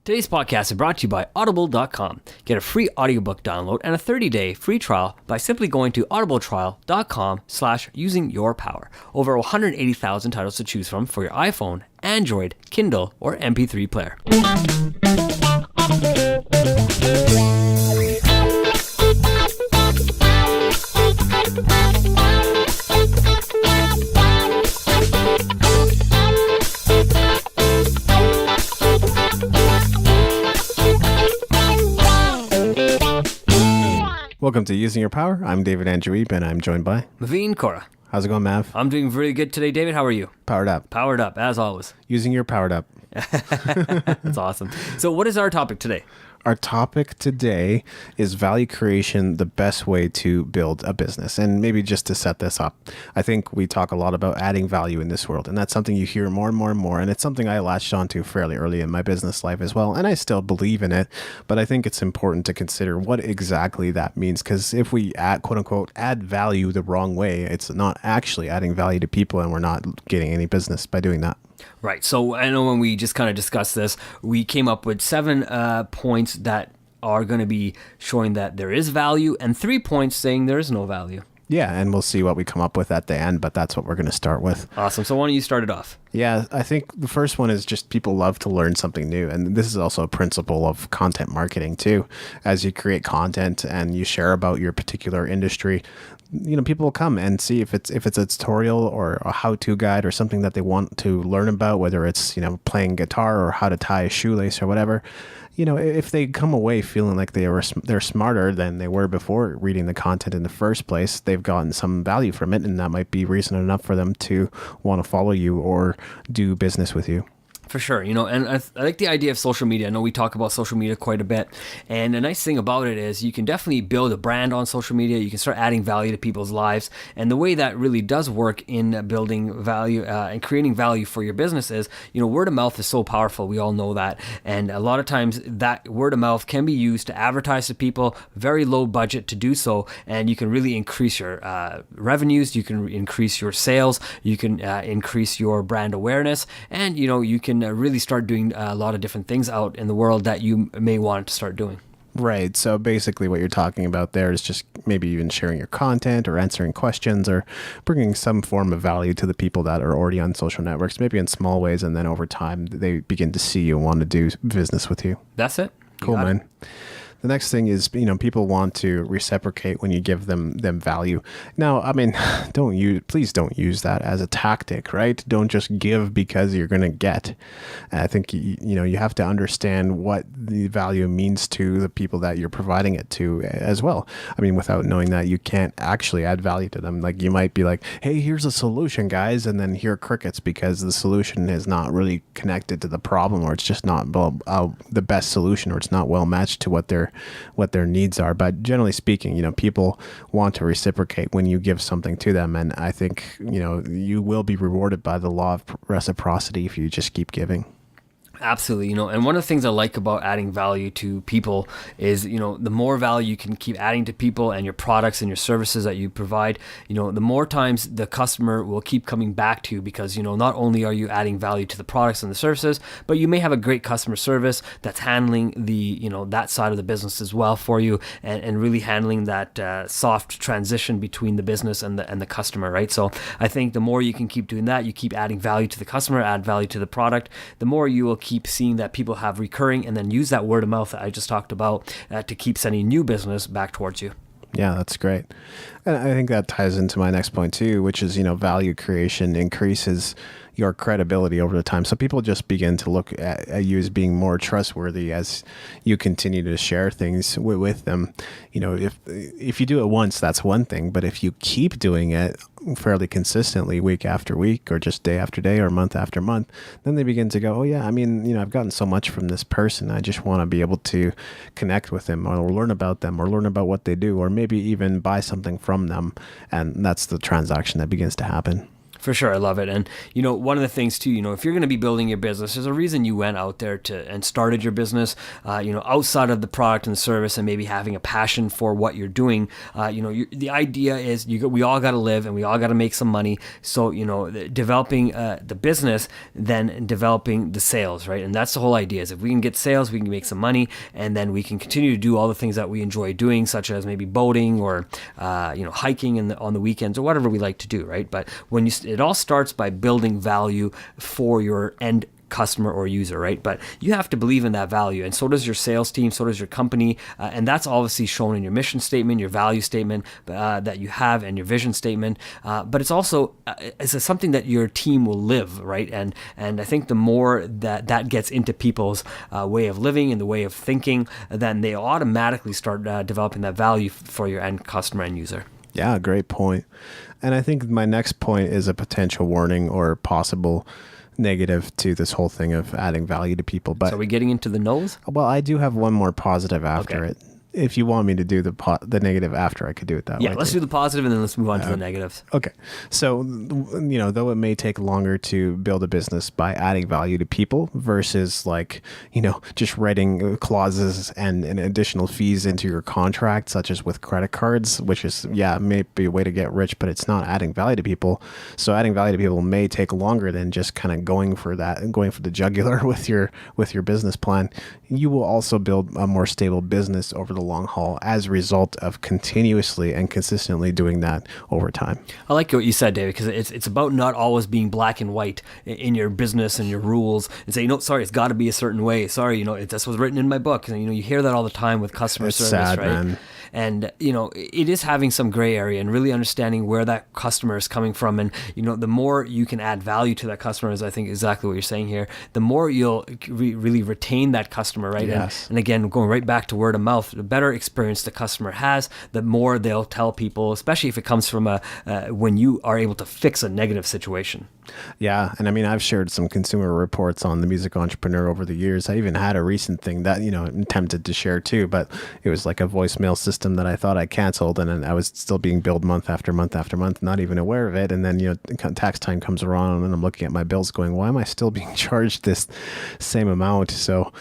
Today's podcast is brought to you by Audible.com. Get a free audiobook download and a 30-day free trial by simply going to audibletrial.com/usingyourpower. Over 180,000 titles to choose from for your iPhone, Android, Kindle, or MP3 player. Welcome to Using Your Power. I'm David Andrew Wiebe, and I'm joined by Maveen, Kaura. How's it going, Mav? I'm doing really good today, David. How are you? Powered up. Powered up, as always. Using your powered up. That's awesome. So what is our topic today? Our topic today is value creation, the best way to build a business. And maybe just to set this up, I think we talk a lot about adding value in this world. And that's something you hear more and more and more. And it's something I latched onto fairly early in my business life as well. And I still believe in it. But I think it's important to consider what exactly that means. Because if we quote unquote add value the wrong way, it's not actually adding value to people, and we're not getting any business by doing that. Right. So I know when we just kind of discussed this, we came up with 7 points that are going to be showing that there is value and 3 points saying there is no value. Yeah, and we'll see what we come up with at the end, but that's what we're going to start with. Awesome. So why don't you start it off? Yeah, I think the first one is just people love to learn something new. And this is also a principle of content marketing too. As you create content and you share about your particular industry, people will come and see if it's a tutorial or a how-to guide or something that they want to learn about, whether it's, playing guitar or how to tie a shoelace or whatever. If they come away feeling like they're smarter than they were before reading the content in the first place, they've gotten some value from it, and that might be reason enough for them to want to follow you or do business with you. For sure, and I like the idea of social media. I know we talk about social media quite a bit, and the nice thing about it is you can definitely build a brand on social media. You can start adding value to people's lives, and the way that really does work in building value and creating value for your business is, word of mouth is so powerful. We all know that, and a lot of times that word of mouth can be used to advertise to people, very low budget to do so, and you can really increase your revenues, you can increase your sales, you can increase your brand awareness, and you can really start doing a lot of different things out in the world that you may want to start doing. Right. So basically what you're talking about there is just maybe even sharing your content or answering questions or bringing some form of value to the people that are already on social networks, maybe in small ways. And then over time, they begin to see you and want to do business with you. That's it. Cool, man. The next thing is, people want to reciprocate when you give them value. Now, please don't use that as a tactic, right? Don't just give because you're going to get. I think, you have to understand what the value means to the people that you're providing it to as well. Without knowing that, you can't actually add value to them. Like, you might be like, hey, here's a solution, guys, and then hear crickets because the solution is not really connected to the problem, or it's just not the best solution, or it's not well matched to what their needs are. But generally speaking, people want to reciprocate when you give something to them. And I think, you will be rewarded by the law of reciprocity if you just keep giving. Absolutely, and one of the things I like about adding value to people is, the more value you can keep adding to people and your products and your services that you provide, the more times the customer will keep coming back to you because, not only are you adding value to the products and the services, but you may have a great customer service that's handling the, that side of the business as well for you and really handling that soft transition between the business and the customer, right? So I think the more you can keep doing that, you keep adding value to the customer, add value to the product, the more you will keep seeing that people have recurring, and then use that word of mouth that I just talked about to keep sending new business back towards you. Yeah, that's great. And I think that ties into my next point too, which is, value creation increases your credibility over the time. So people just begin to look at you as being more trustworthy as you continue to share things with them. If you do it once, that's one thing, but if you keep doing it fairly consistently week after week, or just day after day or month after month, then they begin to go, oh yeah, I've gotten so much from this person. I just want to be able to connect with them or learn about them or learn about what they do, or maybe even buy something from them. And that's the transaction that begins to happen. For sure, I love it. And one of the things too, if you're going to be building your business, there's a reason you went out there and started your business. Outside of the product and service, and maybe having a passion for what you're doing. The idea is we all got to live, and we all got to make some money. So developing the business, then developing the sales, right? And that's the whole idea. Is if we can get sales, we can make some money, and then we can continue to do all the things that we enjoy doing, such as maybe boating or hiking on the weekends or whatever we like to do, right? But when it all starts by building value for your end customer or user, right? But you have to believe in that value, and so does your sales team, so does your company, and that's obviously shown in your mission statement, your value statement that you have, and your vision statement. But it's also it's something that your team will live, right? And I think the more that gets into people's way of living and the way of thinking, then they automatically start developing that value for your end customer and user. Yeah, great point. And I think my next point is a potential warning or possible negative to this whole thing of adding value to people. But so are we getting into the nose? Well, I do have one more positive after it. If you want me to do the negative after, I could do it that way. Yeah, let's do the positive and then let's move on to the negatives. Okay. So, though it may take longer to build a business by adding value to people versus just writing clauses and additional fees into your contract, such as with credit cards, which is, may be a way to get rich, but it's not adding value to people. So adding value to people may take longer than just kind of going for the jugular with your business plan. You will also build a more stable business over the long haul as a result of continuously and consistently doing that over time. I like what you said, David, because it's about not always being black and white in your business and your rules and say, sorry, it's got to be a certain way. Sorry, that's what's written in my book. And you hear that all the time with customer service, sad, right? Man. And, it is having some gray area and really understanding where that customer is coming from. And, the more you can add value to that customer, is I think exactly what you're saying here, the more you'll really retain that customer, right? Yes. And again, going right back to word of mouth, the better experience the customer has, the more they'll tell people, especially if it comes from when you are able to fix a negative situation. Yeah. And I mean, I've shared some consumer reports on the music entrepreneur over the years. I even had a recent thing that, I'm tempted to share too, but it was like a voicemail system that I thought I canceled, and then I was still being billed month after month after month, not even aware of it. And then, tax time comes around and I'm looking at my bills going, why am I still being charged this same amount? So,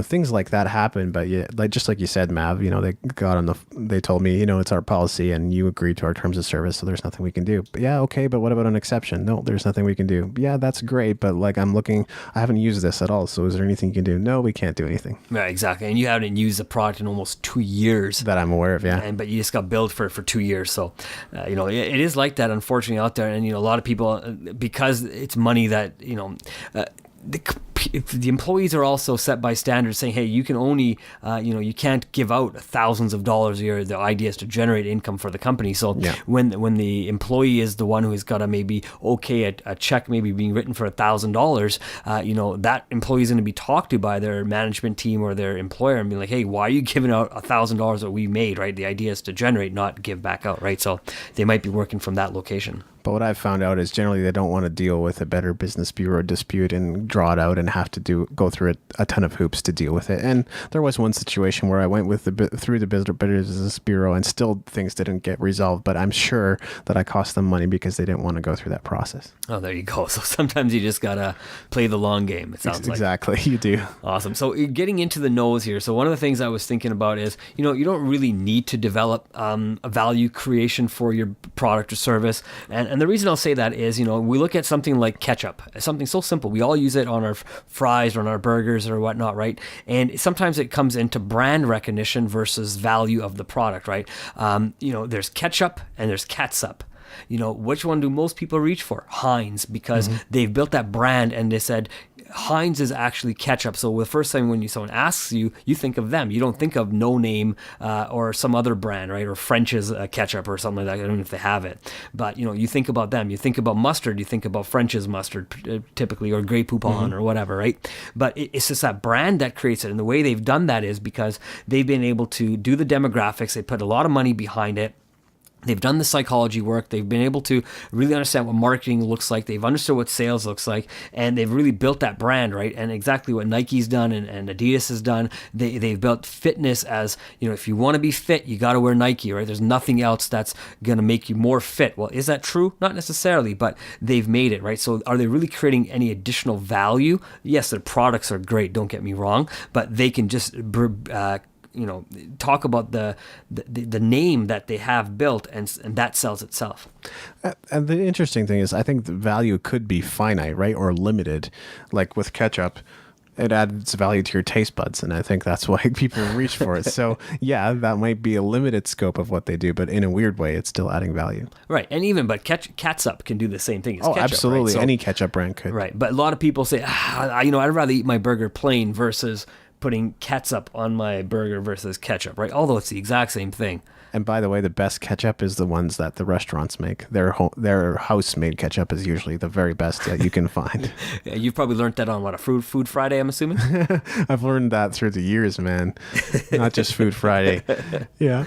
things like that happen. But just like you said, Mav, they told me, it's our policy and you agreed to our terms of service, so there's nothing we can do. But okay, but what about an exception? No, there's nothing we can do. Yeah, that's great, but I haven't used this at all. So is there anything you can do? No, we can't do anything. Right, exactly. And you haven't used the product in almost 2 years. That I'm aware of, yeah. But you just got billed for 2 years. So, it is like that, unfortunately, out there. And, a lot of people, because it's money that, the employees are also set by standards saying, hey, you can only, you can't give out thousands of dollars a year. The idea is to generate income for the company. So when the employee is the one who has got to maybe a check maybe being written for $1,000, that employee is going to be talked to by their management team or their employer and be like, hey, why are you giving out $1,000 that we made, right? The idea is to generate, not give back out, right? So they might be working from that location. But what I've found out is generally they don't want to deal with a Better Business Bureau dispute and draw it out and have to go through a ton of hoops to deal with it. And there was one situation where I went through the Better Business Bureau and still things didn't get resolved. But I'm sure that I cost them money because they didn't want to go through that process. Oh, there you go. So sometimes you just gotta play the long game. It sounds exactly. You do. Awesome. So getting into the nose here. So one of the things I was thinking about is, you don't really need to develop a value creation for your product or service. And the reason I'll say that is, we look at something like ketchup, something so simple. We all use it on our fries or on our burgers or whatnot, right? And sometimes it comes into brand recognition versus value of the product, right? There's ketchup and there's catsup. Which one do most people reach for? Heinz, because they've built that brand and they said, Heinz is actually ketchup. So the first time when someone asks you, you think of them. You don't think of No Name or some other brand, right? Or French's ketchup or something like that. I don't know if they have it. But, you think about them. You think about mustard. You think about French's mustard typically, or Grey Poupon or whatever, right? But it's just that brand that creates it. And the way they've done that is because they've been able to do the demographics. They put a lot of money behind it. They've done the psychology work. They've been able to really understand what marketing looks like. They've understood what sales looks like, and they've really built that brand, right? And exactly what Nike's done and Adidas has done. They've built fitness as, if you want to be fit, you got to wear Nike, right? There's nothing else that's going to make you more fit. Well, is that true? Not necessarily, but they've made it, right? So are they really creating any additional value? Yes, their products are great, don't get me wrong, but they can just talk about the name that they have built, and that sells itself. And the interesting thing is, I think the value could be finite, right, or limited. Like with ketchup, it adds value to your taste buds, and I think that's why people reach for it. So yeah, that might be a limited scope of what they do, but in a weird way, it's still adding value. Right, and catsup can do the same thing as ketchup. Absolutely, right? So, any ketchup brand could. Right, but a lot of people say, I'd rather eat my burger plain versus putting ketchup on my burger versus ketchup, right? Although it's the exact same thing. And by the way, the best ketchup is the ones that the restaurants make. Their house-made ketchup is usually the very best that you can find. Yeah, you've probably learned that on a Food Friday, I'm assuming? I've learned that through the years, man. Not just Food Friday. Yeah.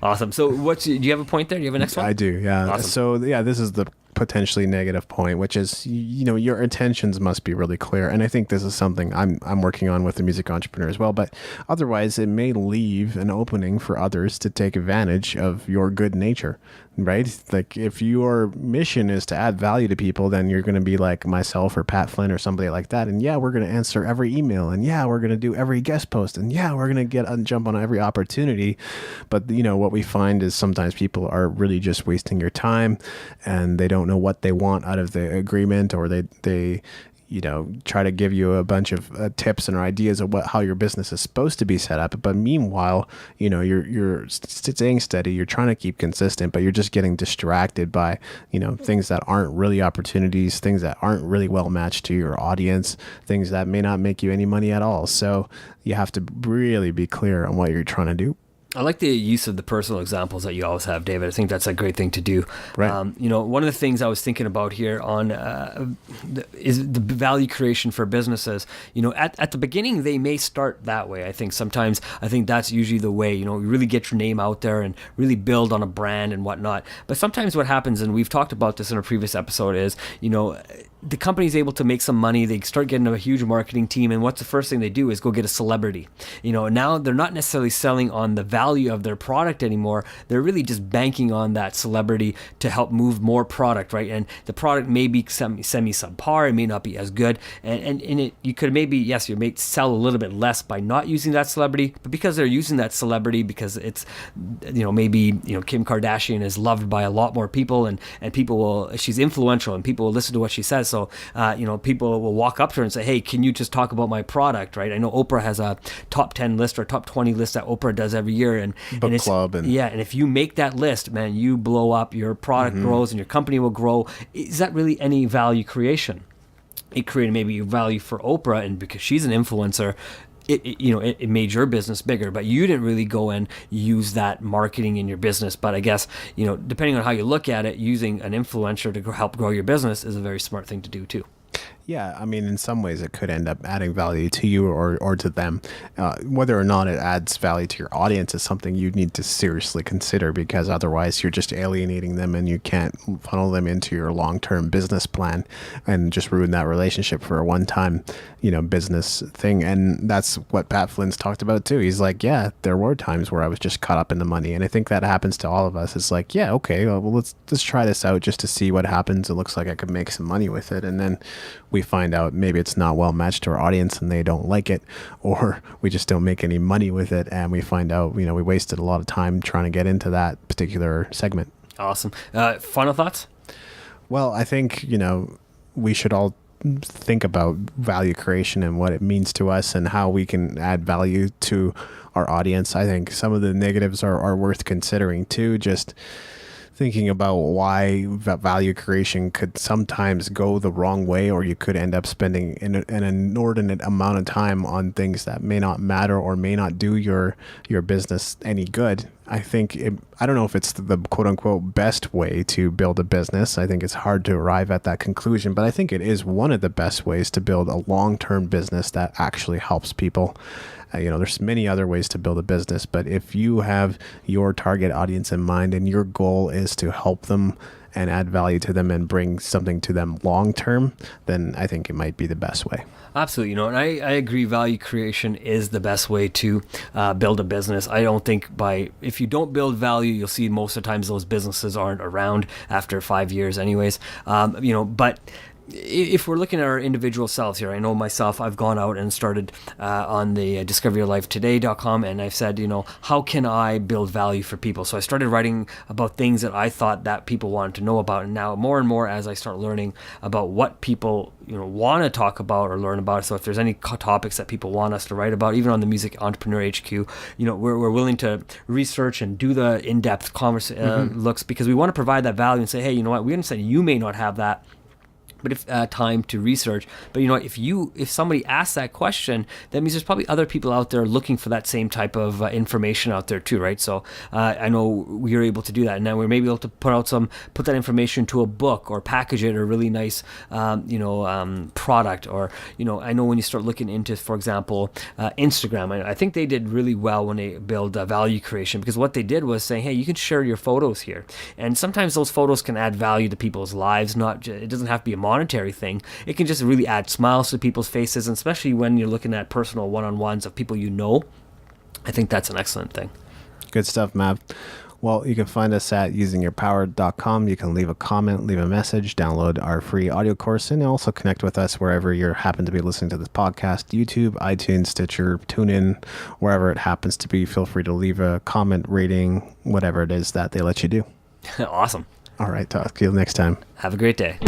Awesome. So do you have a point there? Do you have a next one? I do, yeah. Awesome. So yeah, this is the potentially negative point, which is, your intentions must be really clear. And I think this is something I'm working on with the music entrepreneur as well, but otherwise it may leave an opening for others to take advantage of your good nature, right? Like if your mission is to add value to people, then you're going to be like myself or Pat Flynn or somebody like that. And yeah, we're going to answer every email, and yeah, we're going to do every guest post, and yeah, we're going to jump on every opportunity. But what we find is sometimes people are really just wasting your time, and they don't know what they want out of the agreement, or they try to give you a bunch of tips and ideas of how your business is supposed to be set up. But meanwhile, you're staying steady, you're trying to keep consistent, but you're just getting distracted by, things that aren't really opportunities, things that aren't really well matched to your audience, things that may not make you any money at all. So you have to really be clear on what you're trying to do. I like the use of the personal examples that you always have, David. I think that's a great thing to do. Right. One of the things I was thinking about here on is the value creation for businesses. At the beginning, they may start that way. I think that's usually the way, you really get your name out there and really build on a brand and whatnot. But sometimes what happens, and we've talked about this in a previous episode, is, the company's able to make some money. They start getting a huge marketing team, and what's the first thing they do is go get a celebrity. Now they're not necessarily selling on the value of their product anymore. They're really just banking on that celebrity to help move more product, right? And the product may be semi subpar. It may not be as good, and you could maybe, yes, you may sell a little bit less by not using that celebrity, but because they're using that celebrity, because it's, maybe Kim Kardashian is loved by a lot more people, and she's influential, and people will listen to what she says. So, people will walk up to her and say, hey, can you just talk about my product, right? I know Oprah has a top 10 list or top 20 list that Oprah does every year. And club. And if you make that list, man, you blow up, your product grows, and your company will grow. Is that really any value creation? It created maybe value for Oprah, and because she's an influencer, it made your business bigger, but you didn't really go and use that marketing in your business. But I guess, depending on how you look at it, using an influencer to help grow your business is a very smart thing to do too. Yeah, I mean, in some ways it could end up adding value to you or to them. Whether or not it adds value to your audience is something you need to seriously consider, because otherwise you're just alienating them, and you can't funnel them into your long-term business plan and just ruin that relationship for a one-time, business thing. And that's what Pat Flynn's talked about too. He's like, yeah, there were times where I was just caught up in the money. And I think that happens to all of us. It's like, yeah, okay, well, let's try this out just to see what happens. It looks like I could make some money with it. And then we find out maybe it's not well matched to our audience and they don't like it, or we just don't make any money with it, and we find out, we wasted a lot of time trying to get into that particular segment. Awesome. Final thoughts? Well, I think, we should all think about value creation and what it means to us and how we can add value to our audience. I think some of the negatives are worth considering too, just thinking about why value creation could sometimes go the wrong way, or you could end up spending an inordinate amount of time on things that may not matter or may not do your business any good. I think I don't know if it's the quote unquote best way to build a business. I think it's hard to arrive at that conclusion, but I think it is one of the best ways to build a long-term business that actually helps people. There's many other ways to build a business, but if you have your target audience in mind and your goal is to help them and add value to them and bring something to them long term, then I think it might be the best way. Absolutely, and I agree. Value creation is the best way to build a business. I don't think if you don't build value, you'll see most of the times those businesses aren't around after 5 years, anyways. But if we're looking at our individual selves here, I know myself, I've gone out and started on the discoveryourlifetoday.com, and I've said, how can I build value for people? So I started writing about things that I thought that people wanted to know about, and now more and more as I start learning about what people want to talk about or learn about. So if there's any topics that people want us to write about, even on the Music Entrepreneur HQ, we're willing to research and do the in-depth looks, because we want to provide that value and say, hey, you know what, we understand you may not have that, but if time to research. But if somebody asks that question, that means there's probably other people out there looking for that same type of information out there too, right? So I know we were able to do that, and now we're maybe able to put that information to a book or package it in a really nice product. Or I know when you start looking into, for example, Instagram, I think they did really well when they build value creation, because what they did was saying, hey, you can share your photos here, and sometimes those photos can add value to people's lives. It doesn't have to be a monetary thing. It can just really add smiles to people's faces, and especially when you're looking at personal one-on-ones of people I think that's an excellent thing. Good stuff, Mav. Well, you can find us at usingyourpower.com. You can leave a comment, leave a message, download our free audio course, and also connect with us wherever you happen to be listening to this podcast: YouTube, iTunes, Stitcher, TuneIn, wherever it happens to be. Feel free to leave a comment, rating, whatever it is that they let you do. Awesome. All right, talk to you next time. Have a great day.